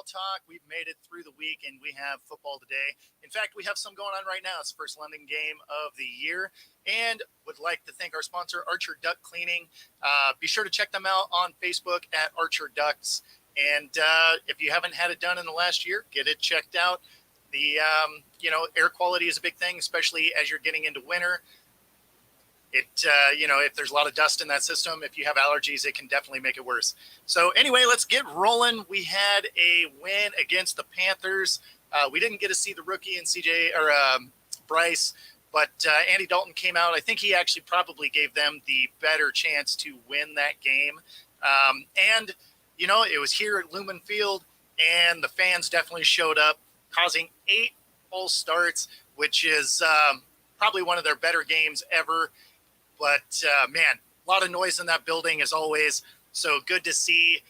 football talk. We've made it through the week, and we have football today. In fact, we have some going on right now. It's the first London game of the year, and would like to thank our sponsor, Archer Duck Cleaning. Be sure to check them out on Facebook at Archer Ducks. And if you haven't had it done in the last year, get it checked out. The air quality is a big thing, especially as you're getting into winter. If there's a lot of dust in that system, if you have allergies, it can definitely make it worse. So anyway, let's get rolling. We had a win against the Panthers. We didn't get to see the rookie and Bryce, but Andy Dalton came out. I think he actually probably gave them the better chance to win that game. It was here at Lumen Field, and the fans definitely showed up, causing 8 full starts, which is probably one of their better games ever. But, man, a lot of noise in that building as always. So good to see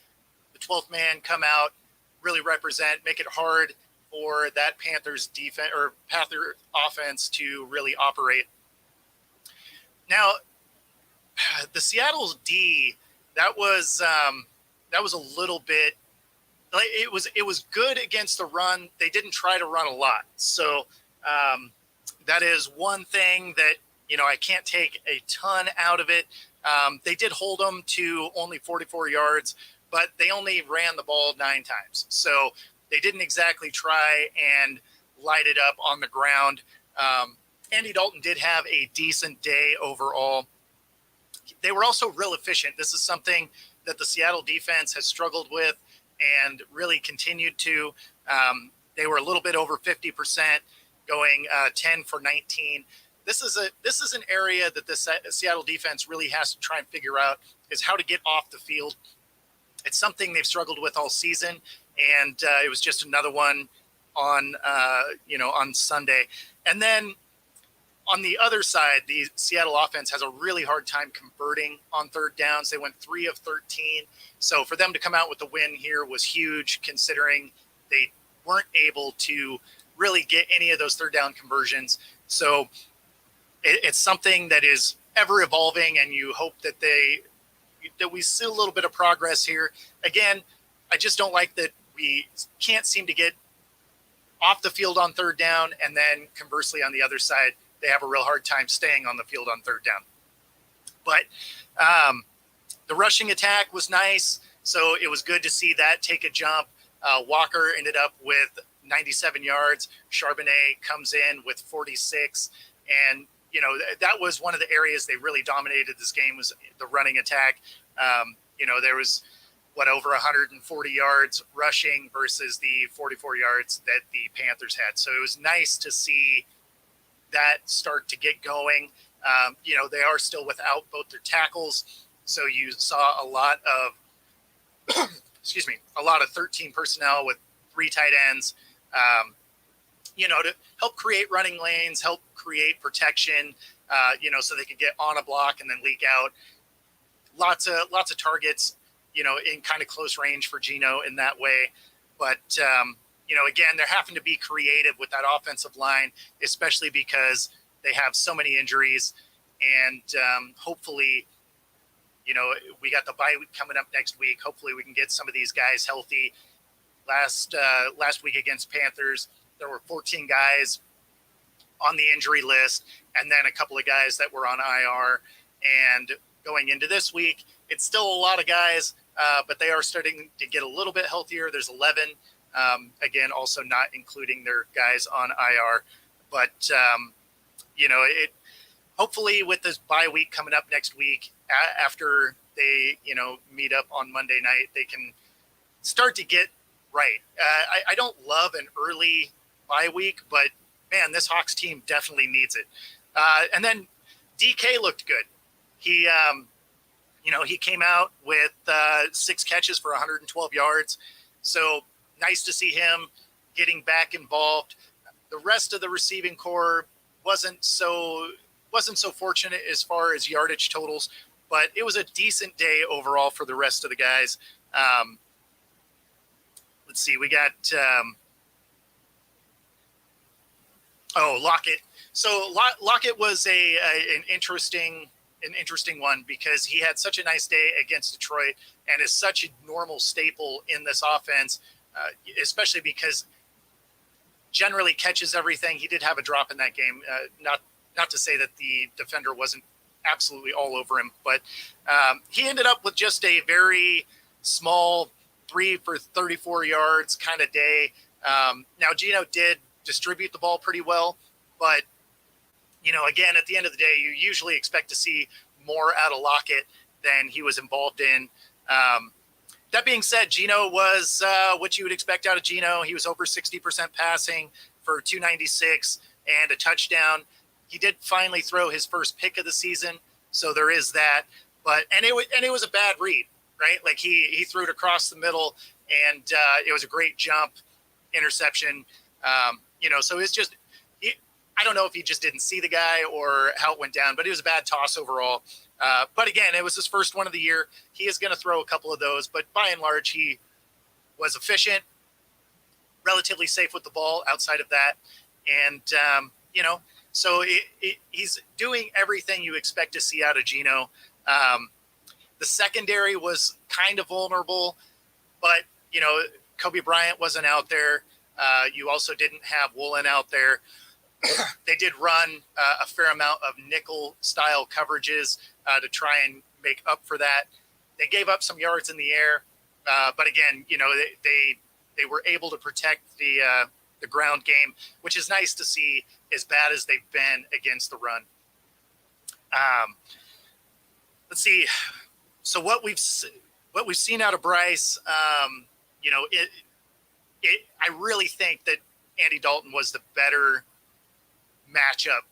the 12th man come out, really represent, make it hard for that Panthers defense or Panther offense to really operate. Now, the Seattle's D, that was a little bit – it was good against the run. They didn't try to run a lot. So that is one thing that – I can't take a ton out of it. They did hold them to only 44 yards, but they only ran the ball 9 times. So they didn't exactly try and light it up on the ground. Andy Dalton did have a decent day overall. They were also real efficient. This is something that the Seattle defense has struggled with and really continued to. They were a little bit over 50%, going 10 for 19. This is an area that the Seattle defense really has to try and figure out, is how to get off the field. It's something they've struggled with all season, and it was just another one on Sunday. And then on the other side, the Seattle offense has a really hard time converting on third downs. They went 3 of 13. So for them to come out with the win here was huge, considering they weren't able to really get any of those third down conversions. So it's something that is ever evolving, and you hope that we see a little bit of progress here. Again, I just don't like that we can't seem to get off the field on third down, and then conversely on the other side, they have a real hard time staying on the field on third down. But the rushing attack was nice, so it was good to see that take a jump. Walker ended up with 97 yards. Charbonnet comes in with 46, and that was one of the areas they really dominated this game, was the running attack. There was over 140 yards rushing versus the 44 yards that the Panthers had. So it was nice to see that start to get going. They are still without both their tackles. So you saw a lot of, a lot of 13 personnel with 3 tight ends, to help create running lanes, help create protection, so they could get on a block and then leak out. Lots of targets, in kind of close range for Geno in that way. But, again, they're having to be creative with that offensive line, especially because they have so many injuries. And hopefully, we got the bye week coming up next week. Hopefully we can get some of these guys healthy. Last week against Panthers, there were 14 guys on the injury list, and then a couple of guys that were on IR. And going into this week, it's still a lot of guys, but they are starting to get a little bit healthier. There's 11, again, also not including their guys on IR. But, hopefully with this bye week coming up next week, after they, meet up on Monday night, they can start to get right. I don't love an early bye week, but man, this Hawks team definitely needs it. And then DK looked good. He came out with 6 catches for 112 yards. So nice to see him getting back involved. The rest of the receiving core wasn't so fortunate as far as yardage totals, but it was a decent day overall for the rest of the guys. Let's see, we got Lockett. So Lockett was an interesting one because he had such a nice day against Detroit and is such a normal staple in this offense. especially because generally catches everything. He did have a drop in that game. Not to say that the defender wasn't absolutely all over him, but he ended up with just a very small 3 for 34 yards kind of day. Now, Geno did distribute the ball pretty well, but, again, at the end of the day, you usually expect to see more out of Lockett than he was involved in. That being said, Geno was what you would expect out of Geno. He was over 60% passing for 296 and a touchdown. He did finally throw his first pick of the season, so there is that. But it was a bad read, right? Like he threw it across the middle, and it was a great jump, interception. So it's just I don't know if he just didn't see the guy or how it went down, but it was a bad toss overall. But again, it was his first one of the year. He is going to throw a couple of those, but by and large, he was efficient, relatively safe with the ball outside of that. And, so he's doing everything you expect to see out of Geno. The secondary was kind of vulnerable, but, Kobe Bryant wasn't out there. You also didn't have Woolen out there. They did run a fair amount of nickel-style coverages to try and make up for that. They gave up some yards in the air, but again, they were able to protect the ground game, which is nice to see, as bad as they've been against the run. Let's see. So what we've seen out of Bryce, I really think that Andy Dalton was the better matchup,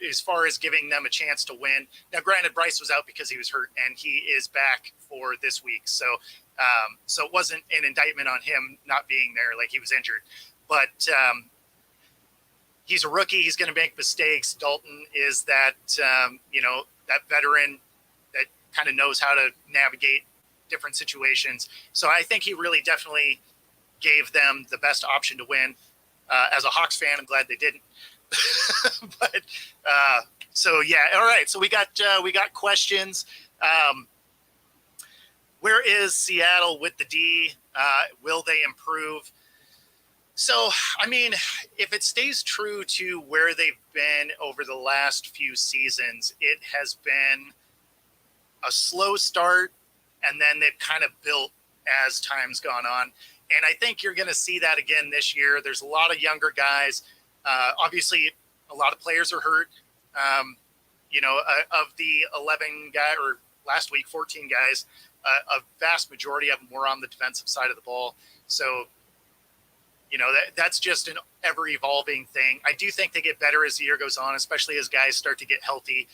as far as giving them a chance to win. Now, granted, Bryce was out because he was hurt, and he is back for this week. So it wasn't an indictment on him not being there, like he was injured. But he's a rookie. He's going to make mistakes. Dalton is that, that veteran that kind of knows how to navigate different situations. So I think he really definitely gave them the best option to win. As a Hawks fan, I'm glad they didn't. But so yeah, all right. So we got questions. Where is Seattle with the D? Will they improve? So, I mean, if it stays true to where they've been over the last few seasons, it has been a slow start, and then they've kind of built as time's gone on. And I think you're going to see that again this year. There's a lot of younger guys. Obviously, a lot of players are hurt. Of the 11 guys, or last week, 14 guys, a vast majority of them were on the defensive side of the ball. So, that's just an ever-evolving thing. I do think they get better as the year goes on, especially as guys start to get healthy.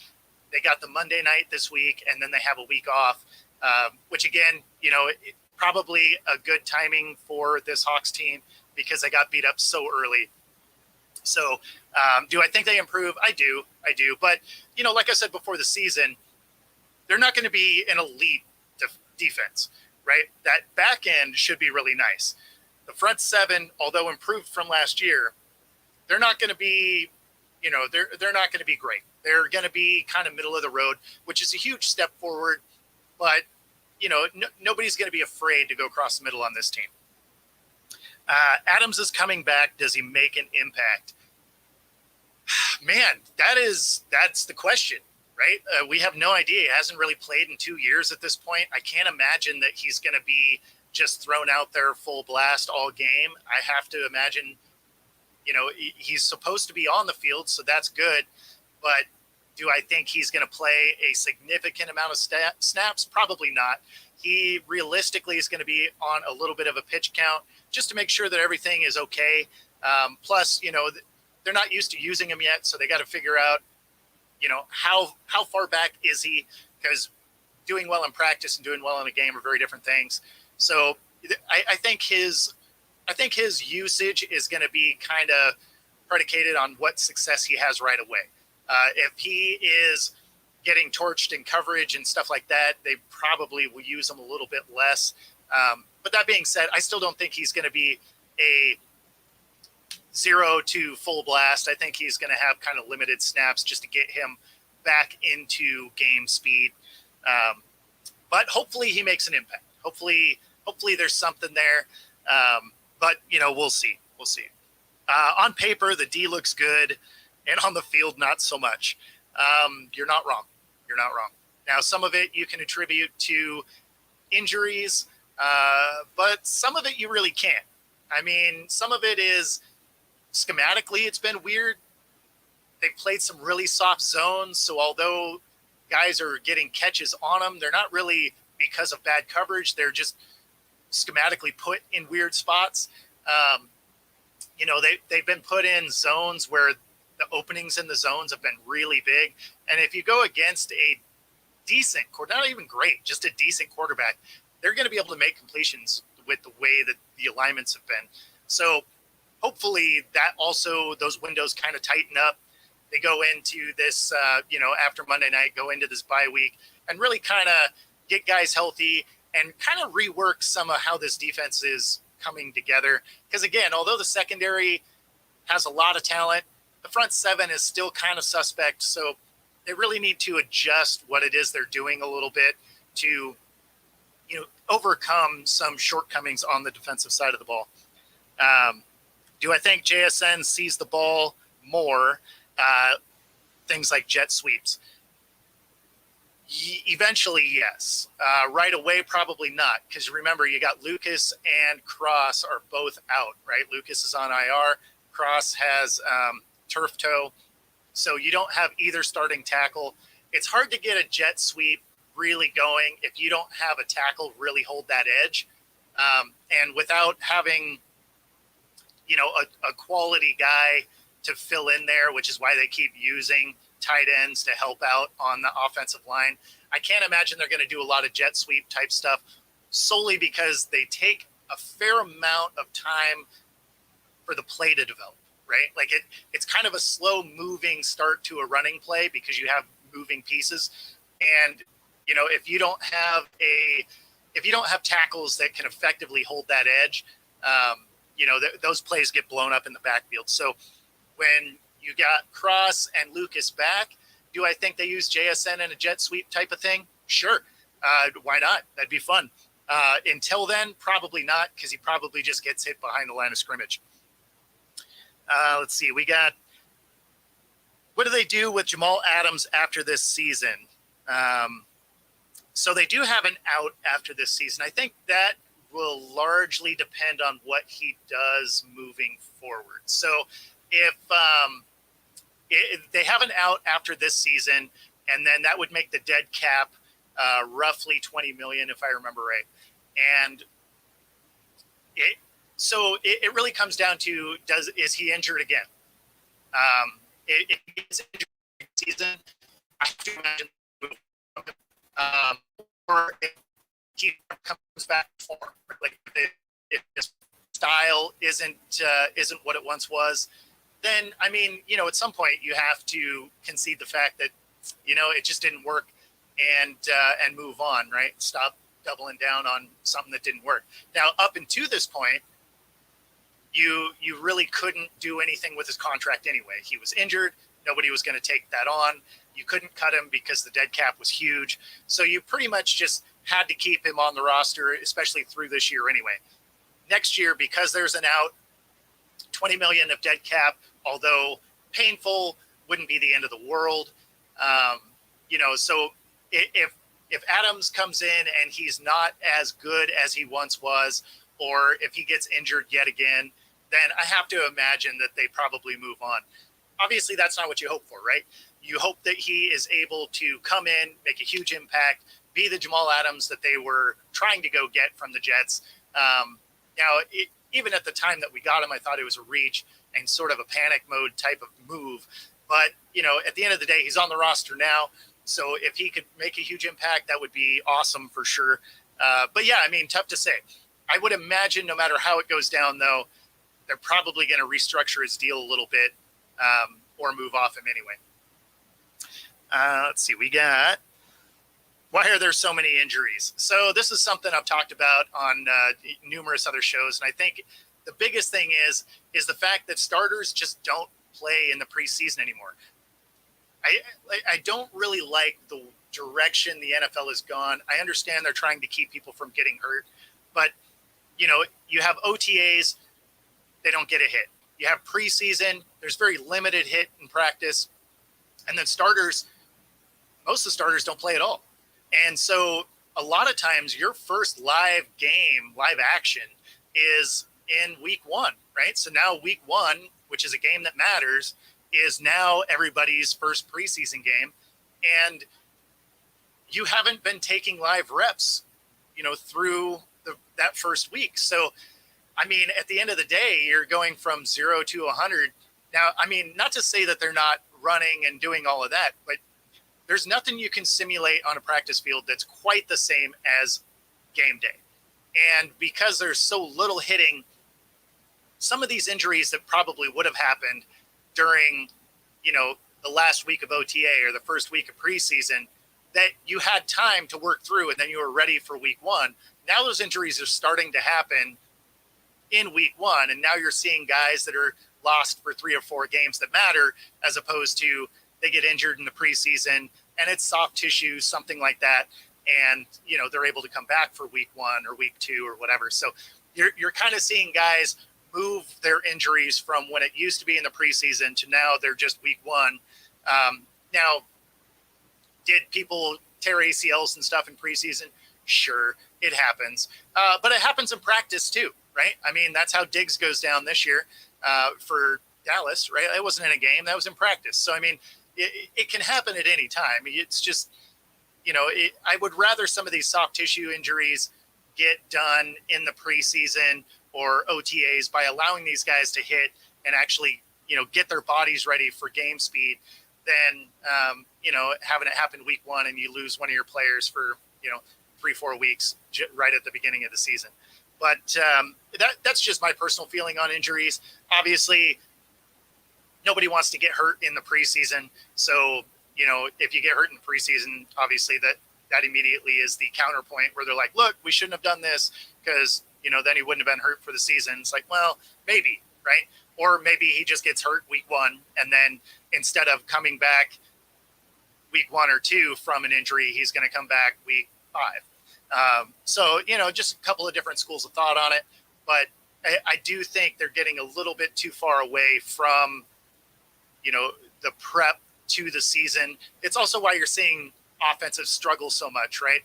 They got the Monday night this week, and then they have a week off, which, again, probably a good timing for this Hawks team because they got beat up so early. So do I think they improve? I do. But, like I said before the season, they're not going to be an elite defense, right? That back end should be really nice. The front seven, although improved from last year, they're not going to be, they're not going to be great. They're going to be kind of middle of the road, which is a huge step forward. But, nobody's going to be afraid to go across the middle on this team. Adams is coming back. Does he make an impact? Man, that's the question, right? We have no idea. He hasn't really played in 2 years at this point. I can't imagine that he's going to be just thrown out there full blast all game. I have to imagine, he's supposed to be on the field, so that's good. But do I think he's going to play a significant amount of snaps? Probably not. He realistically is going to be on a little bit of a pitch count just to make sure that everything is okay. Plus, they're not used to using him yet, so they got to figure out, how far back is he? Because doing well in practice and doing well in a game are very different things. So I think his usage is going to be kind of predicated on what success he has right away. If he is getting torched in coverage and stuff like that, they probably will use him a little bit less. But that being said, I still don't think he's going to be a 0 to full blast. I think he's going to have kind of limited snaps just to get him back into game speed. But hopefully he makes an impact. Hopefully there's something there. But, we'll see. We'll see. On paper, the D looks good, and on the field, not so much. You're not wrong. You're not wrong. Now, some of it you can attribute to injuries, but some of it you really can't. I mean, some of it is schematically, it's been weird. They've played some really soft zones, so although guys are getting catches on them, they're not really because of bad coverage. They're just schematically put in weird spots. They've been put in zones where the openings in the zones have been really big. And if you go against a decent, not even great, just a decent quarterback, they're going to be able to make completions with the way that the alignments have been. So hopefully that also, those windows kind of tighten up. They go into this, after Monday night, go into this bye week and really kind of get guys healthy and kind of rework some of how this defense is coming together. Because again, although the secondary has a lot of talent, the front seven is still kind of suspect. So they really need to adjust what it is they're doing a little bit to, overcome some shortcomings on the defensive side of the ball. Do I think JSN sees the ball more? Things like jet sweeps. Eventually, yes. Right away, probably not. Because remember, you got Lucas and Cross are both out, right? Lucas is on IR. Cross has turf toe. So you don't have either starting tackle. It's hard to get a jet sweep really going if you don't have a tackle really hold that edge. And without having, a quality guy to fill in there, which is why they keep using tight ends to help out on the offensive line. I can't imagine they're going to do a lot of jet sweep type stuff solely because they take a fair amount of time for the play to develop, right? Like it's kind of a slow moving start to a running play because you have moving pieces. And, if you don't have tackles that can effectively hold that edge, those plays get blown up in the backfield. So when you got Cross and Lucas back, do I think they use JSN in a jet sweep type of thing? Sure. Why not? That'd be fun. Until then, probably not, because he probably just gets hit behind the line of scrimmage. Let's see. What do they do with Jamal Adams after this season? So they do have an out after this season. I think that will largely depend on what he does moving forward. So if they have an out after this season, and then that would make the dead cap roughly $20 million, if I remember right. And it really comes down to, is he injured again? If he's injured season, I have to imagine or if he comes back for like if his style isn't what it once was, then I mean, at some point you have to concede the fact that it just didn't work and move on, right? Stop doubling down on something that didn't work. Now, up until this point, you really couldn't do anything with his contract anyway. He was injured. Nobody was going to take that on. You couldn't cut him because the dead cap was huge. So you pretty much just had to keep him on the roster, especially through this year anyway. Next year, because there's an out, $20 million of dead cap, although painful, wouldn't be the end of the world. So if Adams comes in and he's not as good as he once was, or if he gets injured yet again, then I have to imagine that they probably move on. Obviously, that's not what you hope for, right? You hope that he is able to come in, make a huge impact, be the Jamal Adams that they were trying to go get from the Jets. Even at the time that we got him, I thought it was a reach and sort of a panic mode type of move. But, at the end of the day, he's on the roster now. So if he could make a huge impact, that would be awesome for sure. But yeah, I mean, tough to say. I would imagine no matter how it goes down, though, they're probably going to restructure his deal a little bit or move off him anyway. Let's see. Why are there so many injuries? So this is something I've talked about on numerous other shows. And I think the biggest thing is the fact that starters just don't play in the preseason anymore. I don't really like the direction the NFL has gone. I understand they're trying to keep people from getting hurt, but you have OTAs, they don't get a hit. You have preseason, there's very limited hit in practice. And then starters, most of the starters don't play at all. And so a lot of times your first live game, live action, is in week 1, right? So now week 1, which is a game that matters, is now everybody's first preseason game. And you haven't been taking live reps, through that first week. So, I mean, at the end of the day, you're going from 0 to 100. Now, I mean, not to say that they're not running and doing all of that, but there's nothing you can simulate on a practice field that's quite the same as game day. And because there's so little hitting, some of these injuries that probably would have happened during, the last week of OTA or the first week of preseason, that you had time to work through and then you were ready for week 1. Now those injuries are starting to happen in week 1. And now you're seeing guys that are lost for 3 or 4 games that matter, as opposed to they get injured in the preseason and it's soft tissue, something like that. And, they're able to come back for week 1 or week 2 or whatever. So you're kind of seeing guys move their injuries from when it used to be in the preseason to now they're just week 1. Now, did people tear ACLs and stuff in preseason? Sure, it happens. But it happens in practice too, right? I mean, that's how Diggs goes down this year for Dallas, right? It wasn't in a game. That was in practice. So, I mean, it can happen at any time. It's just, I would rather some of these soft tissue injuries get done in the preseason or OTAs by allowing these guys to hit and actually, get their bodies ready for game speed than, having it happen week 1 and you lose one of your players for, 3-4 weeks right at the beginning of the season. But that's just my personal feeling on injuries. Obviously, nobody wants to get hurt in the preseason. So, if you get hurt in the preseason, obviously that immediately is the counterpoint where they're like, look, we shouldn't have done this because, then he wouldn't have been hurt for the season. It's like, well, maybe, right? Or maybe he just gets hurt week 1. And then instead of coming back week 1 or 2 from an injury, he's going to come back week 5. So, just a couple of different schools of thought on it. But I do think they're getting a little bit too far away from, the prep to the season. It's also why you're seeing offensive struggle so much, right?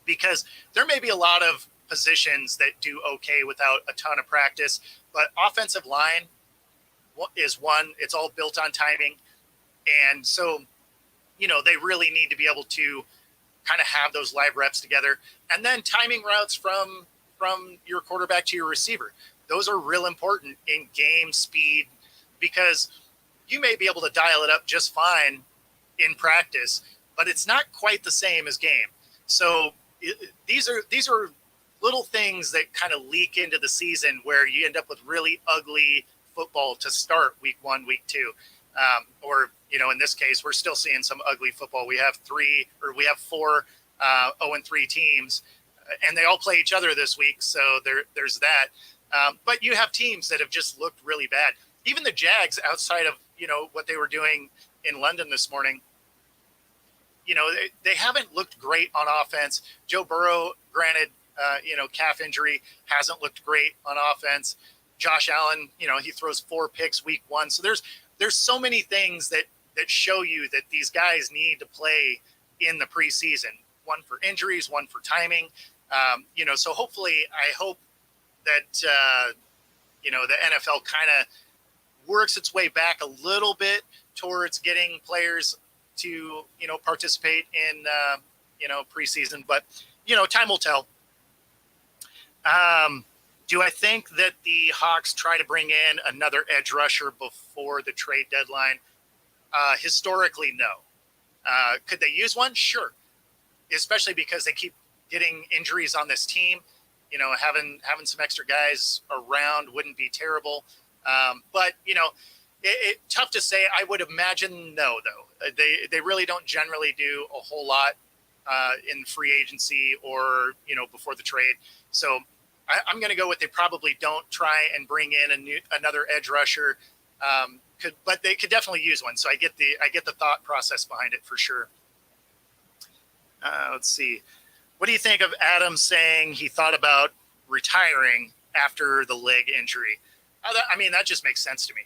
Because there may be a lot of positions that do okay without a ton of practice, but offensive line is one. It's all built on timing. And so, they really need to be able to kind of have those live reps together. And then timing routes from your quarterback to your receiver. Those are real important in game speed, because you may be able to dial it up just fine in practice, but it's not quite the same as game. So these are little things that kind of leak into the season where you end up with really ugly football to start week 1, week 2. Or, in this case, we're still seeing some ugly football. We have 4 0-3 teams, and they all play each other this week. So there's that. But you have teams that have just looked really bad. Even the Jags, outside of, what they were doing in London this morning, they haven't looked great on offense. Joe Burrow, granted, calf injury, hasn't looked great on offense. Josh Allen, he throws 4 picks week 1. So there's so many things that show you that these guys need to play in the preseason. One for injuries, one for timing. So hopefully, I hope that, the NFL kind of works its way back a little bit towards getting players to, participate in, preseason. But, time will tell. Do I think that the Hawks try to bring in another edge rusher before the trade deadline? Historically, no. Could they use one? Sure. Especially because they keep getting injuries on this team. Having some extra guys around wouldn't be terrible. But, tough to say. I would imagine no, though. They really don't generally do a whole lot in free agency or, before the trade. So I'm going to go with they probably don't try and bring in another edge rusher, but they could definitely use one. So I get the thought process behind it for sure. Let's see. What do you think of Adam saying he thought about retiring after the leg injury. I mean, that just makes sense to me.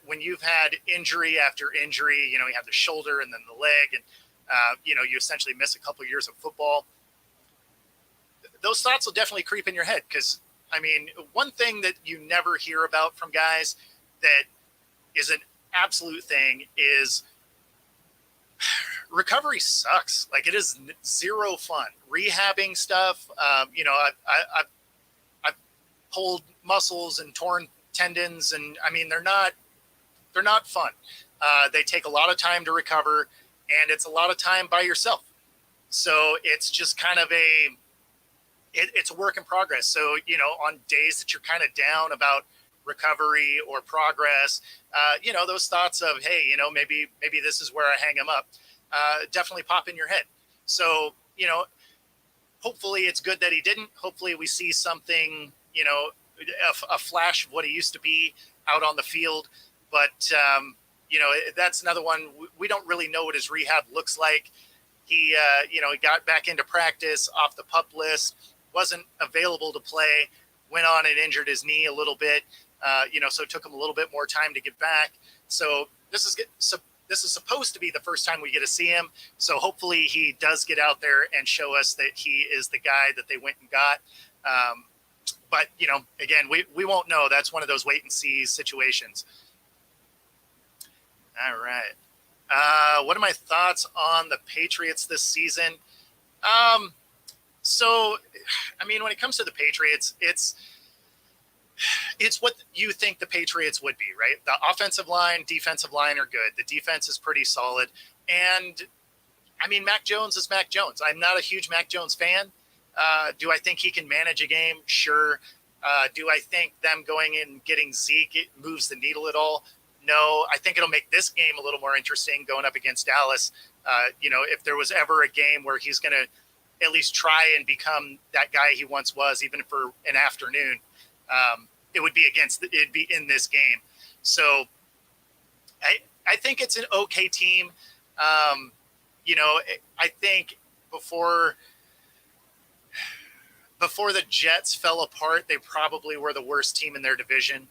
When you've had injury after injury, you have the shoulder and then the leg, and you essentially miss a couple of years of football. Those thoughts will definitely creep in your head because, I mean, one thing that you never hear about from guys that is an absolute thing is recovery sucks. Like, it is zero fun. Rehabbing stuff, I've pulled muscles and torn tendons, and I mean, they're not fun. They take a lot of time to recover, and it's a lot of time by yourself. So it's just kind of it's a work in progress. So, on days that you're kind of down about recovery or progress, those thoughts of, hey, maybe this is where I hang him up, definitely pop in your head. So, hopefully it's good that he didn't. Hopefully we see something, a flash of what he used to be out on the field. But, that's another one. We don't really know what his rehab looks like. He got back into practice off the PUP list, wasn't available to play, went on and injured his knee a little bit, so it took him a little bit more time to get back. So this is supposed to be the first time we get to see him. So hopefully he does get out there and show us that he is the guy that they went and got. But, again, we won't know. That's one of those wait and see situations. All right. What are my thoughts on the Patriots this season? So, I mean, when it comes to the Patriots, it's what you think the Patriots would be, right? The offensive line, defensive line are good. The defense is pretty solid. And, I mean, Mac Jones is Mac Jones. I'm not a huge Mac Jones fan. Do I think he can manage a game? Sure. Do I think them going and getting Zeke moves the needle at all? No. I think it'll make this game a little more interesting going up against Dallas. If there was ever a game where he's going to at least try and become that guy he once was, even for an afternoon, it would be it'd be in this game. So I think it's an okay team. I think before the Jets fell apart, they probably were the worst team in their division.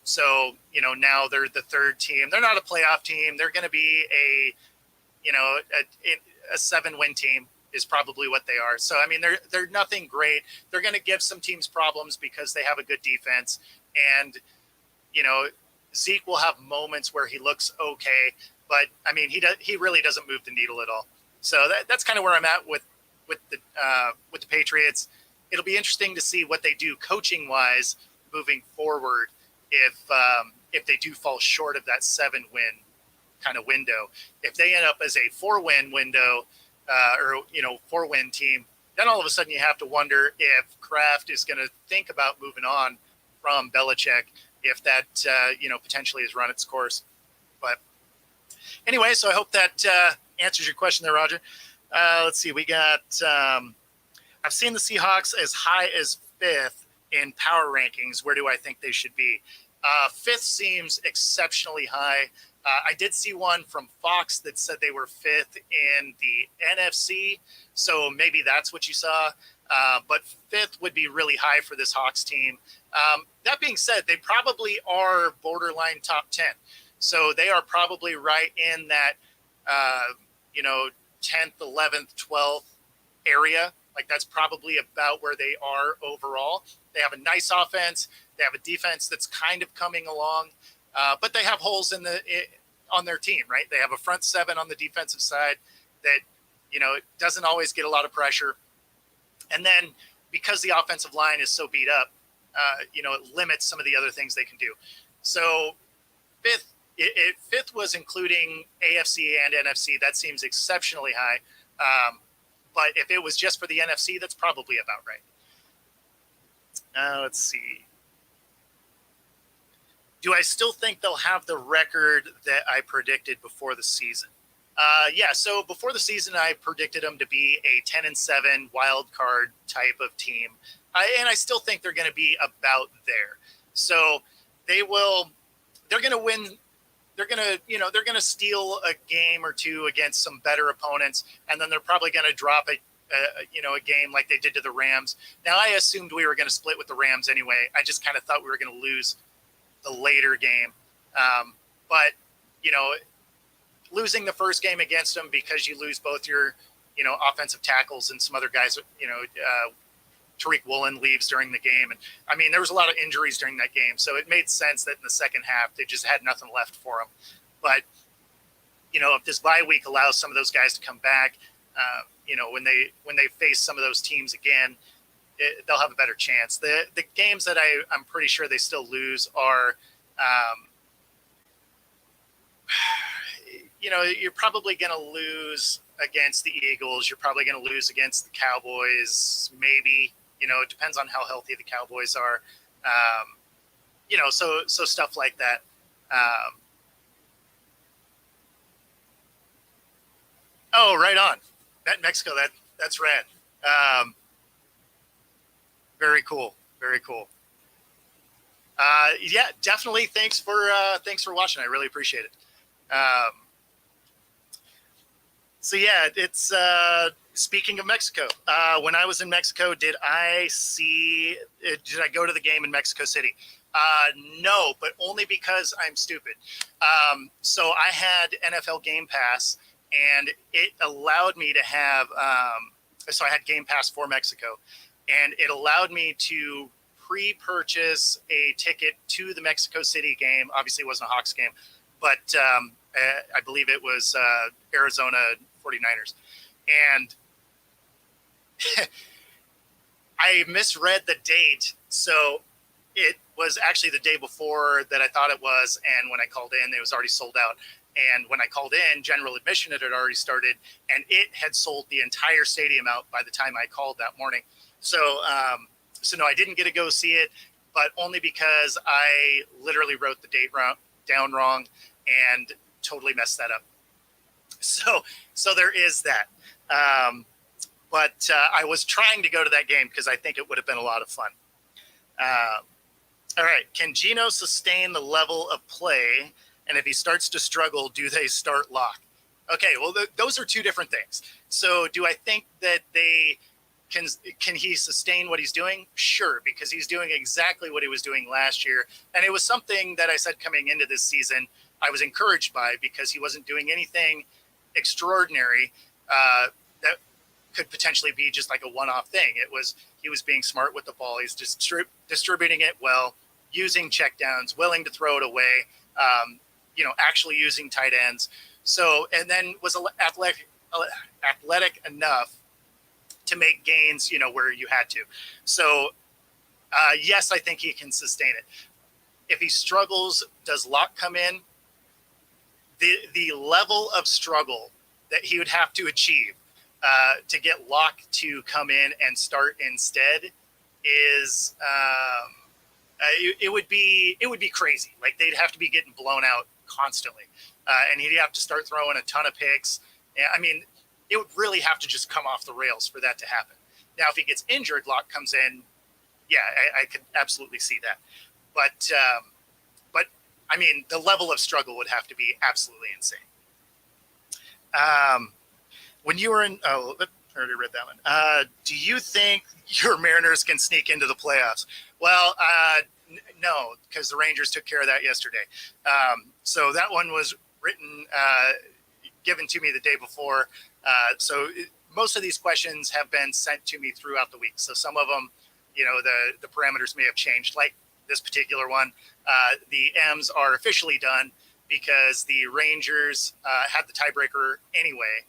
So, now they're the third team. They're not a playoff team. They're going to be a 7-win team is probably what they are. So, I mean, they're nothing great. They're going to give some teams problems because they have a good defense. And, Zeke will have moments where he looks okay, but I mean, he really doesn't move the needle at all. So that's kind of where I'm at with the Patriots. It'll be interesting to see what they do coaching wise moving forward if they do fall short of that 7-win kind of window. If they end up as a 4-win window, 4-win team, then all of a sudden you have to wonder if Kraft is going to think about moving on from Belichick if that, potentially has run its course. But anyway, so I hope that answers your question there, Roger. Let's see. We got, I've seen the Seahawks as high as 5th in power rankings. Where do I think they should be? 5th seems exceptionally high. I did see one from Fox that said they were 5th in the NFC. So maybe that's what you saw. But 5th would be really high for this Hawks team. That being said, they probably are borderline top 10. So they are probably right in that, 10th, 11th, 12th area. Like, that's probably about where they are overall. They have a nice offense. They have a defense that's kind of coming along, but they have holes on their team, right? They have a front 7 on the defensive side that, doesn't always get a lot of pressure. And then because the offensive line is so beat up, it limits some of the other things they can do. So 5th was including AFC and NFC. That seems exceptionally high. But if it was just for the NFC, that's probably about right. Let's see. Do I still think they'll have the record that I predicted before the season? Yeah, so before the season, I predicted them to be a 10-7 wild card type of team. And I still think they're going to be about there. So they're going to win. They're going to steal a game or two against some better opponents. And then they're probably going to drop a a game like they did to the Rams. Now, I assumed we were going to split with the Rams anyway. I just kind of thought we were going to lose the later game. But, losing the first game against them because you lose both your, offensive tackles and some other guys, Tariq Woolen leaves during the game. And I mean, there was a lot of injuries during that game. So it made sense that in the second half, they just had nothing left for them. But, if this bye week allows some of those guys to come back, when they face some of those teams again, they'll have a better chance. The games that I'm pretty sure they still lose are, you're probably going to lose against the Eagles. You're probably going to lose against the Cowboys. Maybe, it depends on how healthy the Cowboys are. So stuff like that. Oh, right on. That Mexico, that's rad. Very cool. Very cool. Yeah, definitely. Thanks for watching. I really appreciate it. So yeah, it's speaking of Mexico. When I was in Mexico, did I go to the game in Mexico City? No, but only because I'm stupid. So I had NFL Game Pass, and it allowed me to have. So I had Game Pass for Mexico, and it allowed me to pre-purchase a ticket to the Mexico City game. Obviously, it wasn't a Hawks game, but I believe it was Arizona 49ers. And I misread the date. So it was actually the day before that I thought it was. And when I called in, it was already sold out. And when I called in, general admission had already started, and it had sold the entire stadium out by the time I called that morning. So no, I didn't get to go see it, but only because I literally wrote the date down wrong and totally messed that up. So there is that. But I was trying to go to that game because I think it would have been a lot of fun. All right. Can Geno sustain the level of play? And if he starts to struggle, do they start Lock? Okay, well, those are two different things. So do I think that they can he sustain what he's doing? Sure, because he's doing exactly what he was doing last year. And it was something that I said coming into this season I was encouraged by, because he wasn't doing anything extraordinary that could potentially be just like a one-off thing. He was being smart with the ball. He's distributing it well, using checkdowns, willing to throw it away, actually using tight ends. So, and then was athletic enough to make gains, where you had to. So, yes, I think he can sustain it. If he struggles, does Lock come in? The level of struggle that he would have to achieve to get Lock to come in and start instead is it would be crazy. Like, they'd have to be getting blown out constantly, and he'd have to start throwing a ton of picks. I mean, it would really have to just come off the rails for that to happen. Now, if he gets injured, Lock comes in. Yeah, I could absolutely see that. But I mean, the level of struggle would have to be absolutely insane. When you were I already read that one. Do you think your Mariners can sneak into the playoffs? Well, no, because the Rangers took care of that yesterday. So that one was given to me the day before. So most of these questions have been sent to me throughout the week. So some of them, the parameters may have changed, like this particular one. The M's are officially done because the Rangers had the tiebreaker anyway.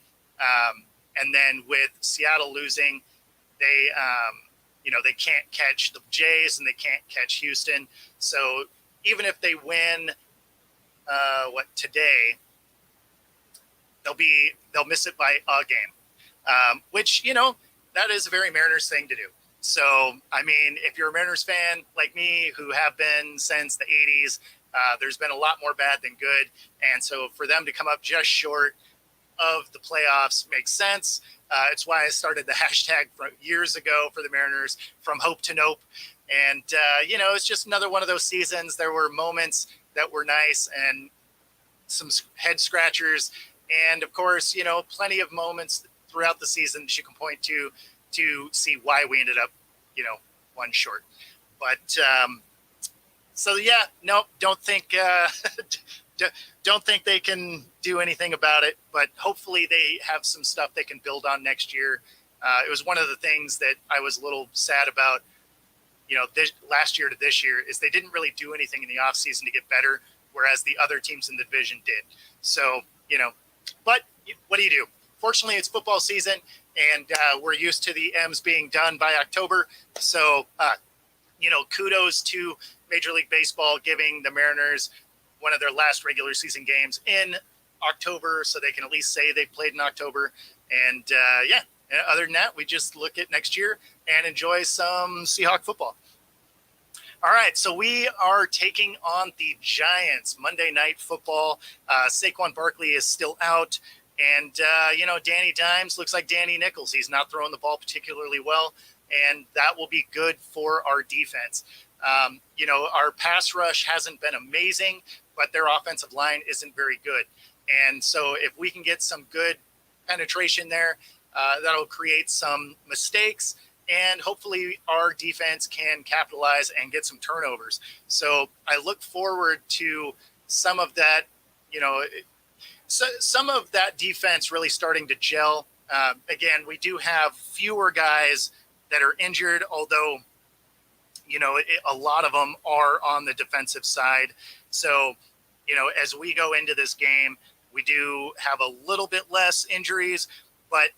And then with Seattle losing, they can't catch the Jays and they can't catch Houston. So even if they win today, they'll miss it by a game, which, that is a very Mariners thing to do. So, I mean, if you're a Mariners fan like me, who have been since the 80s, there's been a lot more bad than good. And so for them to come up just short of the playoffs makes sense. It's why I started the hashtag from years ago for the Mariners, from hope to nope. And, it's just another one of those seasons. There were moments that were nice and some head scratchers. And of course, plenty of moments throughout the season that you can point to see why we ended up, one short. But so yeah, nope, don't think don't think they can do anything about it. But hopefully they have some stuff they can build on next year. It was one of the things that I was a little sad about, this last year to this year, is they didn't really do anything in the offseason to get better, whereas the other teams in the division did. So, but what do you do? Fortunately, it's football season, and we're used to the M's being done by October. So, kudos to Major League Baseball giving the Mariners one of their last regular season games in October, so they can at least say they played in October. And other than that, we just look at next year and enjoy some Seahawk football. All right, so we are taking on the Giants. Monday Night Football. Saquon Barkley is still out. And, Danny Dimes looks like Danny Nichols. He's not throwing the ball particularly well, and that will be good for our defense. Our pass rush hasn't been amazing, but their offensive line isn't very good. And so if we can get some good penetration there, that'll create some mistakes, and hopefully our defense can capitalize and get some turnovers. So I look forward to some of that, some of that defense really starting to gel. Again, we do have fewer guys that are injured, although, a lot of them are on the defensive side. So, as we go into this game, we do have a little bit less injuries, but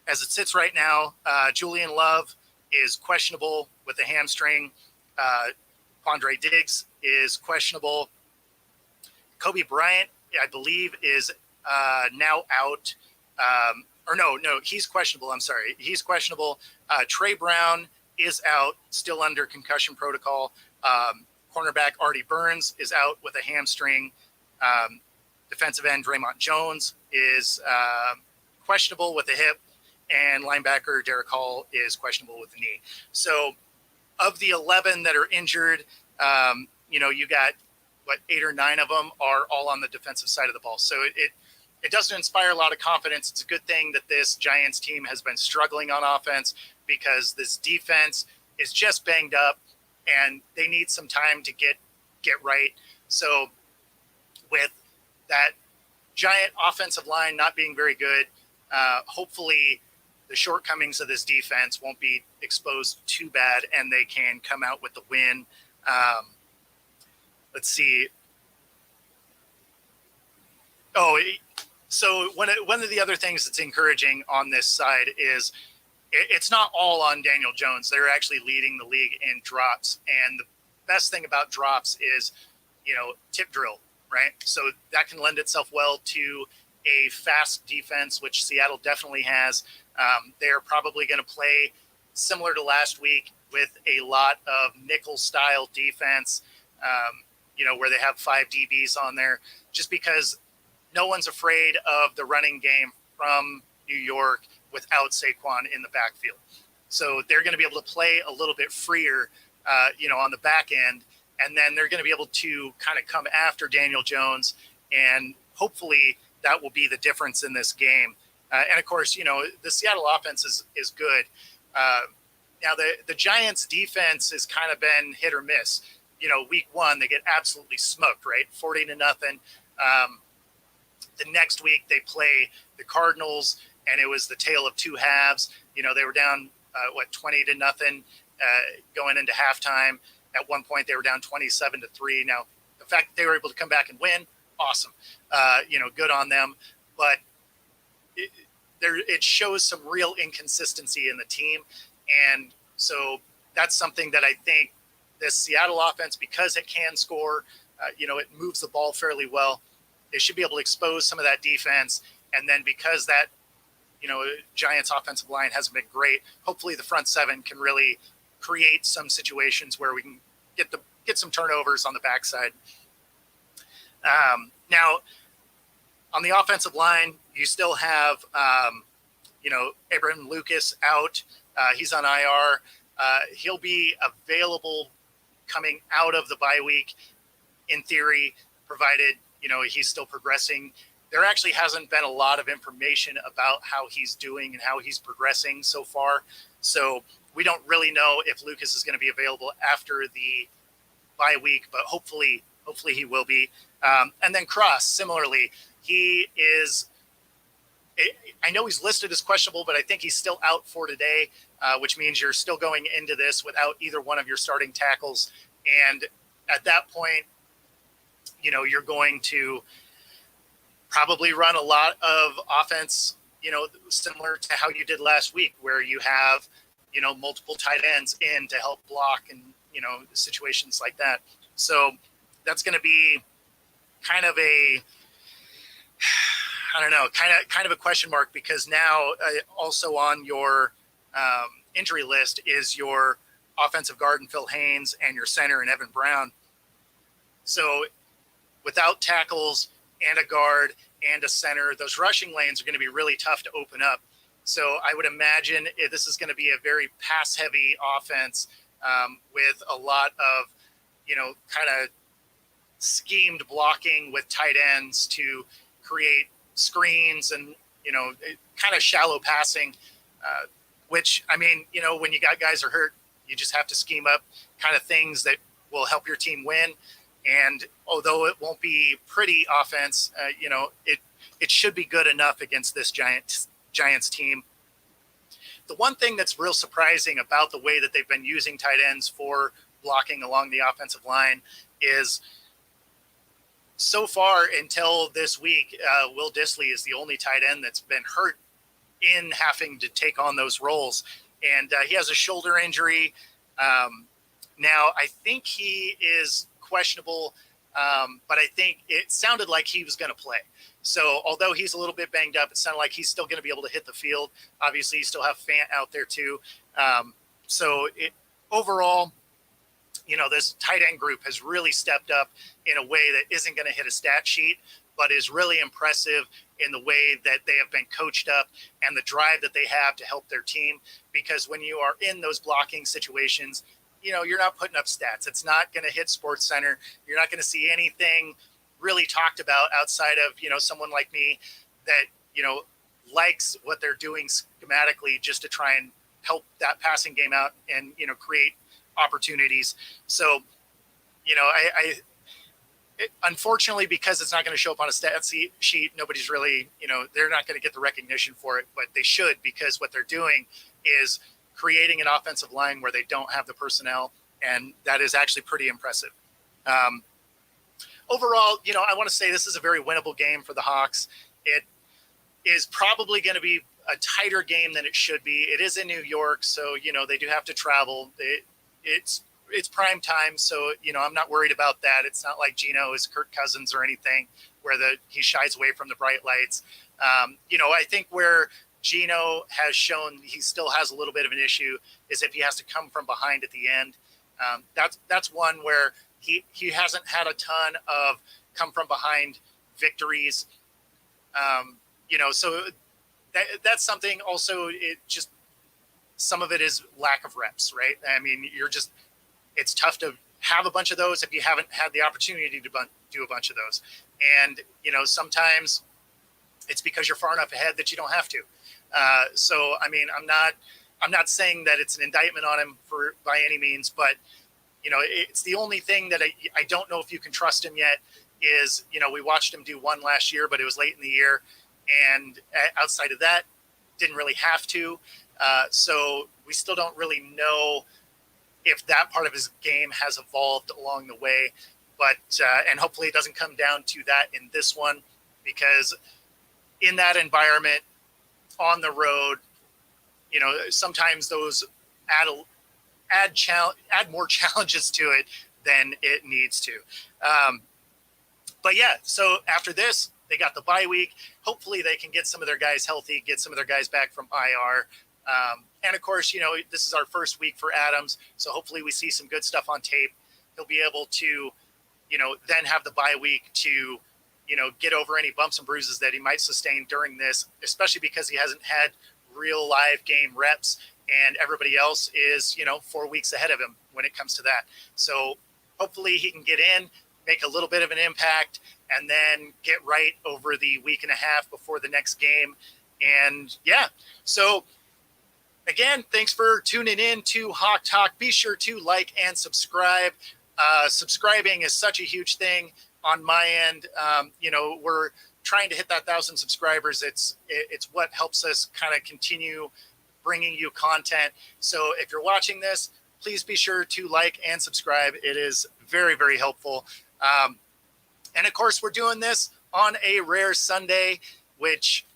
as it sits right now, Julian Love is questionable with a hamstring. Quandre Diggs is questionable. Kobe Bryant, I believe, is now out. He's questionable. I'm sorry. He's questionable. Trey Brown is out, still under concussion protocol. Cornerback Artie Burns is out with a hamstring. Defensive end Draymond Jones is questionable with a hip, and linebacker Derek Hall is questionable with the knee. So of the 11 that are injured, you got 8 or 9 of them are all on the defensive side of the ball. So it doesn't inspire a lot of confidence. It's a good thing that this Giants team has been struggling on offense, because this defense is just banged up and they need some time to get right. So with that Giant offensive line not being very good, hopefully the shortcomings of this defense won't be exposed too bad and they can come out with the win. Let's see. So one of the other things that's encouraging on this side is it's not all on Daniel Jones. They're actually leading the league in drops. And the best thing about drops is, tip drill, right? So that can lend itself well to a fast defense, which Seattle definitely has. They're probably going to play similar to last week with a lot of nickel-style defense, where they have 5 DBs on there, just because no one's afraid of the running game from New York without Saquon in the backfield. So they're going to be able to play a little bit freer, on the back end, and then they're going to be able to kind of come after Daniel Jones, and hopefully that will be the difference in this game. And of course, the Seattle offense is good. Now the Giants defense has kind of been hit or miss. Week 1, they get absolutely smoked, right? 40-0. The next week they play the Cardinals, and it was the tale of two halves. They were down 20-0 going into halftime. At one point they were down 27-3. Now the fact that they were able to come back and win, awesome. Good on them. But it shows some real inconsistency in the team, and so that's something that I think this Seattle offense, because it can score, it moves the ball fairly well. They should be able to expose some of that defense. And then because that, Giants offensive line hasn't been great, hopefully the front 7 can really create some situations where we can get some turnovers on the backside. Now, on the offensive line, you still have, Abraham Lucas out. He's on IR. He'll be available coming out of the bye week, in theory, provided, he's still progressing there actually hasn't been a lot of information about how he's doing and how he's progressing so far. So we don't really know if Lucas is going to be available after the bye week, but hopefully he will be. And then Cross, similarly, he is. I know he's listed as questionable, but I think he's still out for today, which means you're still going into this without either one of your starting tackles. And at that point, you're going to probably run a lot of offense, similar to how you did last week, where you have, multiple tight ends in to help block and, situations like that. So that's going to be kind of kind of a question mark, because now also on your injury list is your offensive guard and Phil Haynes and your center and Evan Brown. So without tackles and a guard and a center, those rushing lanes are going to be really tough to open up. So I would imagine this is going to be a very pass-heavy offense with a lot of, kind of schemed blocking with tight ends to create screens and, kind of shallow passing, which, I mean, when you got guys are hurt, you just have to scheme up kind of things that will help your team win. And although it won't be pretty offense, it should be good enough against this Giants team. The one thing that's real surprising about the way that they've been using tight ends for blocking along the offensive line is so far until this week, Will Dissly is the only tight end that's been hurt in having to take on those roles. And he has a shoulder injury. Now, I think he is questionable, but I think it sounded like he was going to play. So although he's a little bit banged up, it sounded like he's still going to be able to hit the field. Obviously, you still have Fant out there too. Overall, this tight end group has really stepped up in a way that isn't going to hit a stat sheet, but is really impressive in the way that they have been coached up and the drive that they have to help their team. Because when you are in those blocking situations, you're not putting up stats. It's not going to hit Sports Center. You're not going to see anything really talked about outside of, someone like me that, likes what they're doing schematically just to try and help that passing game out and, create opportunities. So, unfortunately, because it's not going to show up on a stat sheet, nobody's really, they're not going to get the recognition for it, but they should, because what they're doing is creating an offensive line where they don't have the personnel, and that is actually pretty impressive. Overall, I want to say this is a very winnable game for the Hawks. It is probably going to be a tighter game than it should be. It is in New York, so, they do have to travel. It's prime time, so, I'm not worried about that. It's not like Geno is Kirk Cousins or anything where he shies away from the bright lights. I think where Geno has shown he still has a little bit of an issue is if he has to come from behind at the end. That's one where he hasn't had a ton of come from behind victories. So that's something also. It just, some of it is lack of reps, right? I mean, it's tough to have a bunch of those if you haven't had the opportunity to do a bunch of those. And, sometimes it's because you're far enough ahead that you don't have to. So, I mean, I'm not saying that it's an indictment on him by any means, but, it's the only thing that I don't know if you can trust him yet is, we watched him do one last year, but it was late in the year. And outside of that, didn't really have to. So we still don't really know if that part of his game has evolved along the way, but and hopefully it doesn't come down to that in this one, because in that environment on the road, sometimes those add more challenges to it than it needs to. But yeah, so after this, they got the bye week. Hopefully they can get some of their guys healthy, get some of their guys back from IR. And of course, this is our first week for Adams. So hopefully we see some good stuff on tape. He'll be able to, then have the bye week to, get over any bumps and bruises that he might sustain during this, especially because he hasn't had real live game reps and everybody else is, 4 weeks ahead of him when it comes to that. So hopefully he can get in, make a little bit of an impact, and then get right over the week and a half before the next game. And yeah, so again, thanks for tuning in to Hawk Talk. Be sure to like and subscribe. Subscribing is such a huge thing on my end. We're trying to hit that 1,000 subscribers. It's what helps us kind of continue bringing you content. So if you're watching this, please be sure to like and subscribe. It is very, very helpful. And of course, we're doing this on a rare Sunday, which,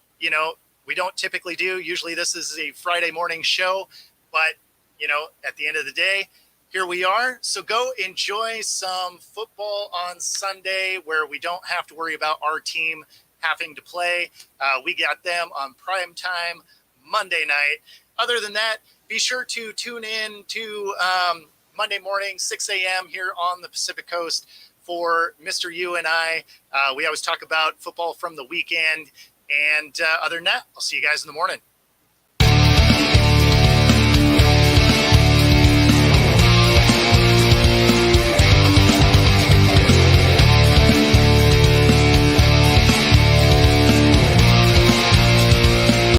we don't typically do. Usually this is a Friday morning show, but, at the end of the day, here we are. So go enjoy some football on Sunday where we don't have to worry about our team having to play. We got them on PrimeTime Monday night. Other than that, be sure to tune in to Monday morning, 6 a.m. here on the Pacific Coast for Mr. You and I. We always talk about football from the weekend. And other than that, I'll see you guys in the morning.